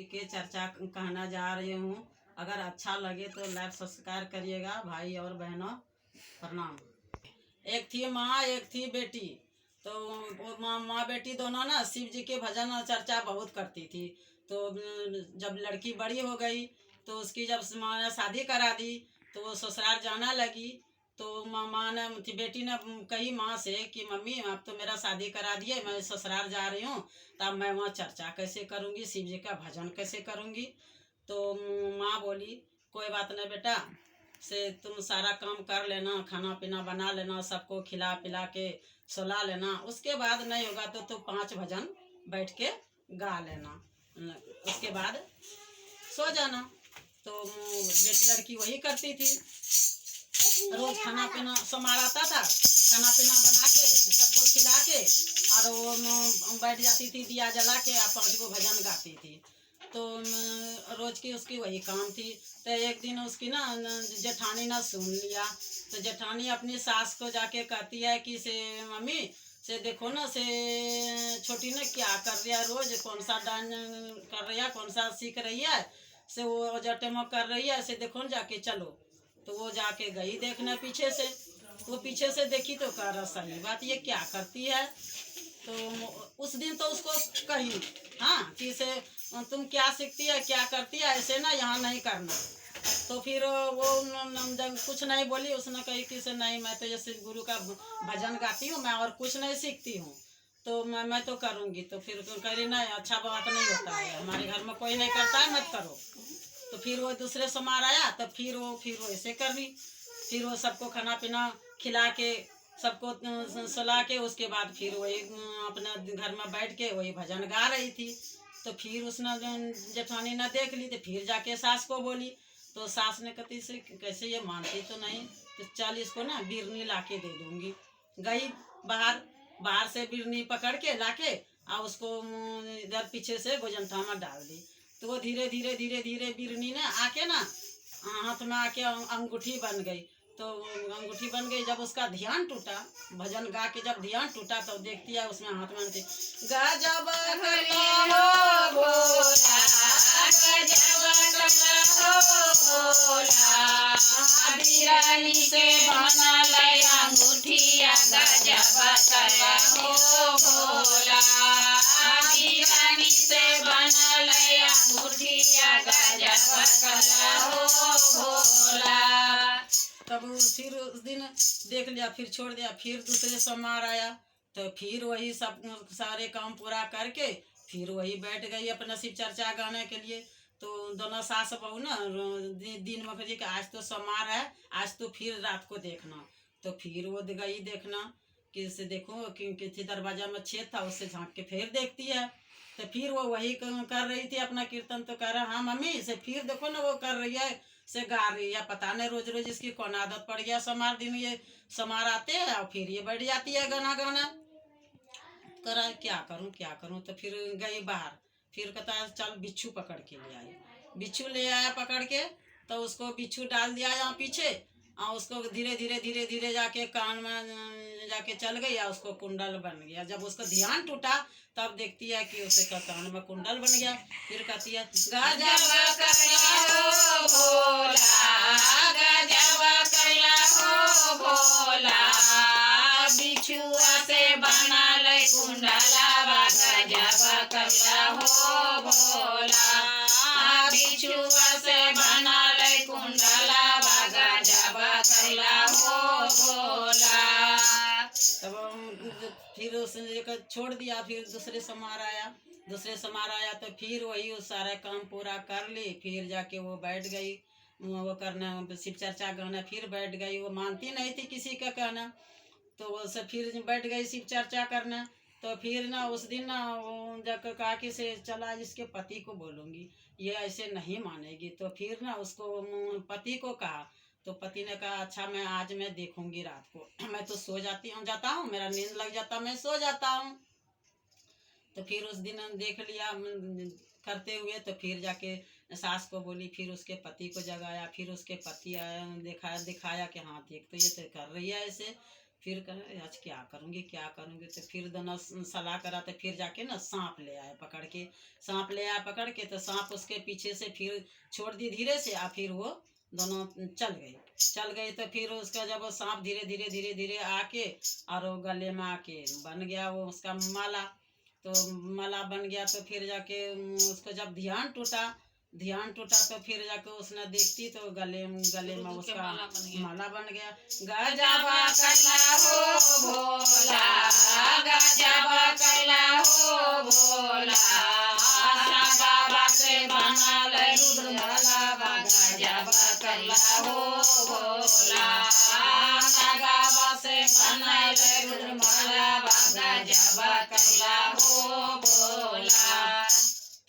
के चर्चा कहना जा रही हूँ। अगर अच्छा लगे तो लाइक सब्सक्राइब करिएगा भाई और बहनों। प्रणाम। एक थी माँ एक थी बेटी। तो वो माँ बेटी दोनों ना शिव जी के भजन और चर्चा बहुत करती थी। तो जब लड़की बड़ी हो गई तो उसकी जब माँ ने शादी करा दी तो वो ससुराल जाना लगी। तो माँ ने बेटी ने कही माँ से कि मम्मी आप तो मेरा शादी करा दिए, मैं ससुराल जा रही हूँ, तब मैं वहाँ चर्चा कैसे करूँगी, शिव जी का भजन कैसे करूँगी। तो माँ बोली कोई बात नहीं बेटा, से तुम सारा काम कर लेना, खाना पीना बना लेना, सबको खिला पिला के सुला लेना, उसके बाद नहीं होगा तो तुम 5 भजन बैठ के गा लेना, उसके बाद सो जाना। तो बेटी लड़की वही करती थी। रोज खाना पीना समार आता था, खाना पीना बना के सबको खिला के और वो बैठ जाती थी दिया जला के, 5 गो भजन गाती थी। तो रोज की उसकी वही काम थी। तो एक दिन उसकी ना जेठानी ना सुन लिया। तो जेठानी अपनी सास को जाके कहती है कि से मम्मी से देखो ना से छोटी ने क्या कर रही है, रोज कौन सा डांस कर रही है, कौन सा सीख रही है, से वो जटेमो कर रही है, से देखो ना जाके चलो। तो वो जाके गई देखने पीछे से। वो पीछे से देखी तो कह रहा सही बात ये क्या करती है। तो उस दिन तो उसको कही हाँ कि से तुम क्या सीखती है क्या करती है, ऐसे ना यहाँ नहीं करना। तो फिर वो जब कुछ नहीं बोली, उसने कही कि से नहीं मैं तो जैसे गुरु का भजन गाती हूँ, मैं और कुछ नहीं सीखती हूँ, तो मैं तो करूँगी। तो फिर कह रही नहीं अच्छा बात नहीं होता है, हमारे घर में कोई नहीं करता है, मत करो। तो फिर वो दूसरे समार आया तो फिर वो ऐसे कर ली। फिर वो सबको खाना पीना खिला के सबको सुला के उसके बाद फिर वही अपना घर में बैठ के वही भजन गा रही थी। तो फिर उसने जेठानी ने देख ली तो फिर जाके सास को बोली। तो सास ने कहती से कैसे ये मानती तो नहीं, तो चल इसको ना बिरनी ला के दे दूंगी। गई बाहर, बाहर से बिरनी पकड़ के लाके और उसको इधर पीछे से गोजंठा में डाल दी। तो वो धीरे धीरे धीरे धीरे बिरनी ने आके ना हाथ में आके अंगूठी बन गई। तो अंगूठी बन गई। जब उसका ध्यान टूटा, भजन गा के जब ध्यान टूटा तो देखती है उसमें हाथ में गजब कला हो भोला, गजब कला हो भोला, बिरनी से बनल अंगूठिया गजब कला हो भोला, बिरनी से बनल अंगूठिया गजब कला हो भोला। तब फिर उस दिन देख लिया, फिर छोड़ दिया। फिर दूसरे सोमवार आया तो फिर वही सब सारे काम पूरा करके फिर वही बैठ गई अपना शिव चर्चा गाने के लिए। तो दोनों सास बहू ना दिन में कि आज तो सोमवार है, आज तो फिर रात को देखना। तो फिर वो गई देखना कि से देखो कि दरवाजा में छेद था, उससे झांक के फिर देखती है। तो फिर वो वही कर रही थी अपना कीर्तन। तो कह रहा हाँ मम्मी से फिर देखो ना वो कर रही है, से गा रही है, पता नहीं रोज रोज इसकी कौन आदत पड़ गया, समार दिन ये समार आते हैं और फिर ये बैठ जाती है गाना गाना। करा क्या करूं। तो फिर गई बाहर, फिर कहता है चल बिच्छू पकड़ के ले आई। बिच्छू ले आया पकड़ के, तो उसको बिच्छू डाल दिया यहाँ पीछे और उसको धीरे धीरे धीरे धीरे जाके कान में जाके चल गई और उसको कुंडल बन गया। जब उसका ध्यान टूटा तब देखती है कि उसके कान में कुंडल बन गया। फिर कहती है गजब कला हो भोला, गजब कला हो भोला, बिछुआ से बनल कुंडलवा गजब कला हो भोला, बिछुआ से बनल कुंडलवा गजब कला हो भोला। तब फिर उसने छोड़ दिया। फिर दूसरे समार आया तो फिर वही उस सारा काम पूरा कर ली। फिर जाके वो बैठ गई वो करना शिव चर्चा गाना, फिर बैठ गई। वो मानती नहीं थी किसी का कहना, तो वो सब फिर बैठ गई शिव चर्चा करना। तो फिर ना उस दिन ना जाकर कहा कि से चला इसके पति को बोलूँगी, ये ऐसे नहीं मानेगी। तो फिर ना उसको पति को कहा। तो पति ने कहा अच्छा मैं देखूंगी रात को, मैं तो सो जाता हूँ, मेरा नींद लग जाता, मैं सो जाता हूँ। तो फिर उस दिन देख लिया करते हुए। तो फिर जाके सास को बोली, फिर उसके पति को जगाया। फिर उसके पति दिखाया कि हाँ देख तो ये तो कर रही है ऐसे। फिर कहे आज क्या करूँगी तो फिर दोनों सलाह करा तो फिर जाके ना सांप ले आए पकड़ के। सांप ले आए पकड़ के तो सांप उसके पीछे से फिर छोड़ दी धीरे से फिर वो दोनों चल गई तो फिर उसका जब वो सांप धीरे धीरे आके और वो गले में आके बन गया वो उसका माला। तो माला बन गया तो फिर जाके उसको जब ध्यान टूटा तो फिर जाके उसने देखती तो गले में उसका माला बन गया। गजबा कला हो भोला, गजबा कला हो भोला, बाबा से बनल रुद्रमाला, गजबा कला हो भोला, बाबा से बनल रुद्रमाला, गजबा कला हो भोला।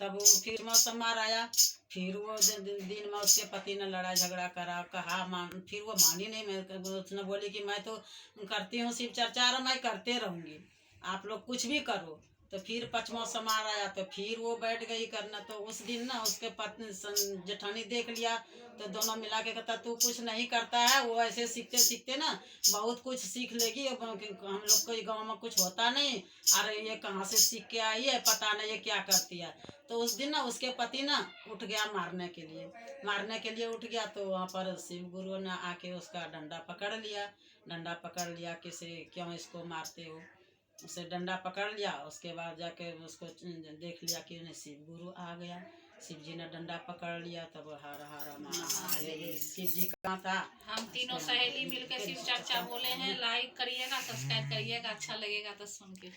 तब वो फिर मौसम आया। फिर वो दिन में उसके पति ने लड़ाई झगड़ा करा कहा फिर वो मानी नहीं। मैं उसने बोली कि मैं तो करती हूँ शिव चर्चा और मैं करते रहूँगी, आप लोग कुछ भी करो। तो फिर पचमा समार आया तो फिर वो बैठ गई करना। तो उस दिन ना उसके पत्नी जेठानी देख लिया तो दोनों मिला के कहता तू कुछ नहीं करता है, वो ऐसे सीखते सीखते ना बहुत कुछ सीख लेगी। हम लोग को गाँव में कुछ होता नहीं, अरे ये कहाँ से सीख के आई है, पता नहीं ये क्या करती है। तो उस दिन ना उसके पति ना उठ गया मारने के लिए उठ गया। तो वहाँ पर शिव गुरु ने आके उसका डंडा पकड़ लिया किसे क्यों इसको मारते हो। उसे डंडा पकड़ लिया। उसके बाद जाके उसको देख लिया कि उन्हें शिव गुरु आ गया। शिव जी ने डंडा पकड़ लिया। तब हर हर महादेव शिव जी कहाँ था। हम तीनों सहेली मिलकर शिव चर्चा बोले हैं। लाइक करिएगा, सब्सक्राइब करिएगा, अच्छा लगेगा तो सुन के।